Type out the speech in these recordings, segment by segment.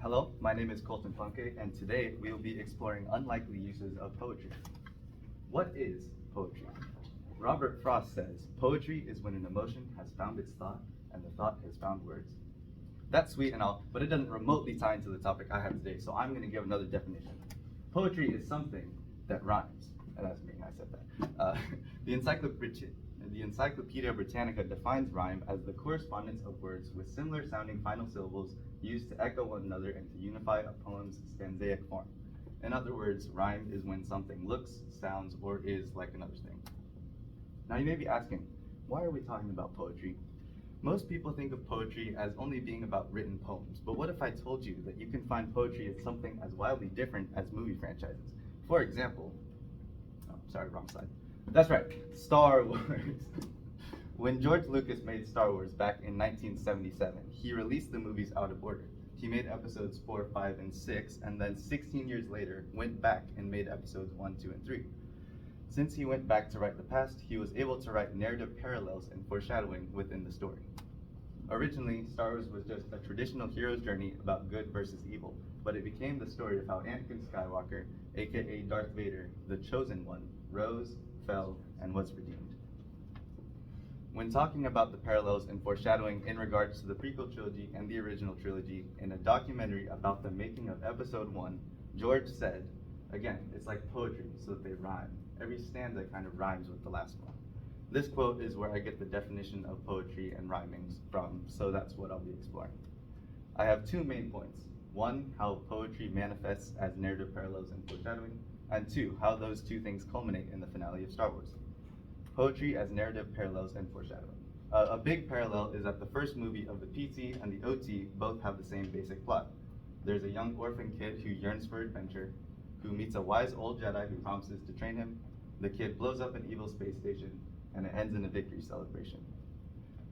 Hello, my name is Colton Funke, and today we will be exploring unlikely uses of poetry. What is poetry? Robert Frost says, "Poetry is when an emotion has found its thought, and the thought has found words." That's sweet and all, but it doesn't remotely tie into the topic I have today, so I'm going to give another definition. Poetry is something that rhymes. And that's me, I said that. The Encyclopedia Britannica defines rhyme as the correspondence of words with similar sounding final syllables used to echo one another and to unify a poem's stanzaic form. In other words, rhyme is when something looks, sounds, or is like another thing. Now you may be asking, why are we talking about poetry? Most people think of poetry as only being about written poems, but what if I told you that you can find poetry as something as wildly different as movie franchises? For example, wrong slide. That's right, Star Wars. When George Lucas made Star Wars back in 1977, he released the movies out of order. He made episodes 4, 5, and 6, and then 16 years later went back and made episodes 1, 2, and 3. Since he went back to write the past, he was able to write narrative parallels and foreshadowing within the story. Originally, Star Wars was just a traditional hero's journey about good versus evil, but it became the story of how Anakin Skywalker, aka Darth Vader, the Chosen One, rose, fell, and was redeemed. When talking about the parallels and foreshadowing in regards to the prequel trilogy and the original trilogy, in a documentary about the making of Episode 1, George said, again, it's like poetry, so that they rhyme. Every stanza kind of rhymes with the last one. This quote is where I get the definition of poetry and rhyming from, so that's what I'll be exploring. I have two main points. One, how poetry manifests as narrative parallels and foreshadowing, and two, how those two things culminate in the finale of Star Wars. Poetry as narrative parallels and foreshadowing. A big parallel is that the first movie of the PT and the OT both have the same basic plot. There's a young orphan kid who yearns for adventure, who meets a wise old Jedi who promises to train him. The kid blows up an evil space station, and it ends in a victory celebration.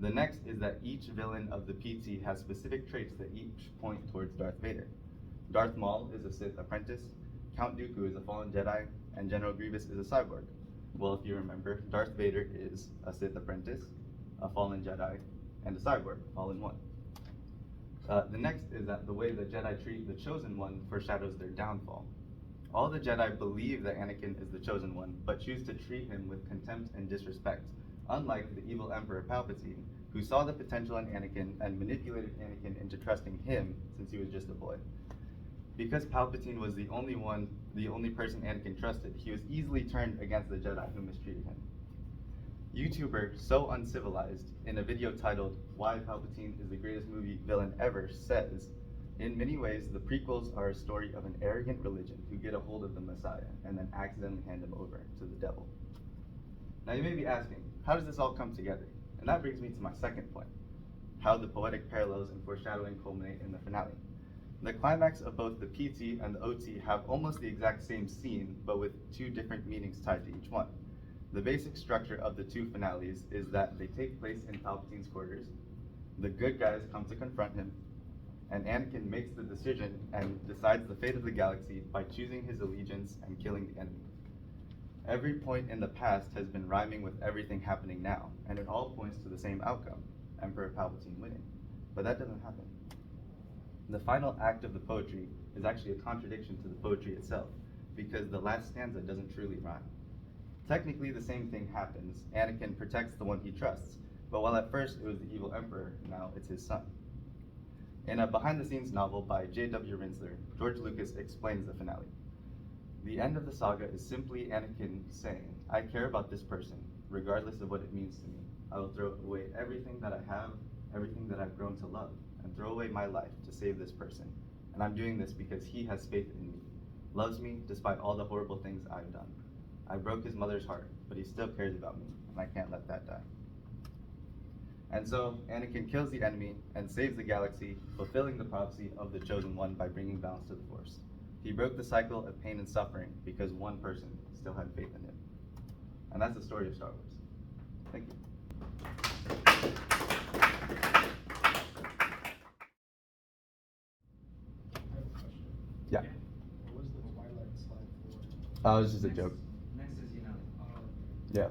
The next is that each villain of the PT has specific traits that each point towards Darth Vader. Darth Maul is a Sith apprentice, Count Dooku is a fallen Jedi, and General Grievous is a cyborg. Well, if you remember, Darth Vader is a Sith apprentice, a fallen Jedi, and a cyborg, all in one. The next is that the way the Jedi treat the Chosen One foreshadows their downfall. All the Jedi believe that Anakin is the Chosen One, but choose to treat him with contempt and disrespect, unlike the evil Emperor Palpatine, who saw the potential in Anakin and manipulated Anakin into trusting him since he was just a boy. Because Palpatine was the only person Anakin trusted, he was easily turned against the Jedi who mistreated him. YouTuber So Uncivilized, in a video titled "Why Palpatine is the Greatest Movie Villain Ever," says, "In many ways, the prequels are a story of an arrogant religion who get a hold of the Messiah and then accidentally hand him over to the devil." Now you may be asking, how does this all come together? And that brings me to my second point, how the poetic parallels and foreshadowing culminate in the finale. The climax of both the PT and the OT have almost the exact same scene, but with two different meanings tied to each one. The basic structure of the two finales is that they take place in Palpatine's quarters, the good guys come to confront him, and Anakin makes the decision and decides the fate of the galaxy by choosing his allegiance and killing the enemy. Every point in the past has been rhyming with everything happening now, and it all points to the same outcome, Emperor Palpatine winning. But that doesn't happen. The final act of the poetry is actually a contradiction to the poetry itself, because the last stanza doesn't truly rhyme. Technically, the same thing happens. Anakin protects the one he trusts, but while at first it was the evil Emperor, now it's his son. In a behind-the-scenes novel by J.W. Rinsler, George Lucas explains the finale. The end of the saga is simply Anakin saying, "I care about this person, regardless of what it means to me. I will throw away everything that I have, everything that I've grown to love, and throw away my life to save this person. And I'm doing this because he has faith in me, loves me despite all the horrible things I've done. I broke his mother's heart, but he still cares about me, and I can't let that die." And so, Anakin kills the enemy and saves the galaxy, fulfilling the prophecy of the Chosen One by bringing balance to the Force. He broke the cycle of pain and suffering because one person still had faith in him. And that's the story of Star Wars. Thank you. Yeah. What was the Twilight slide for? It was just a joke. Next is, Yeah.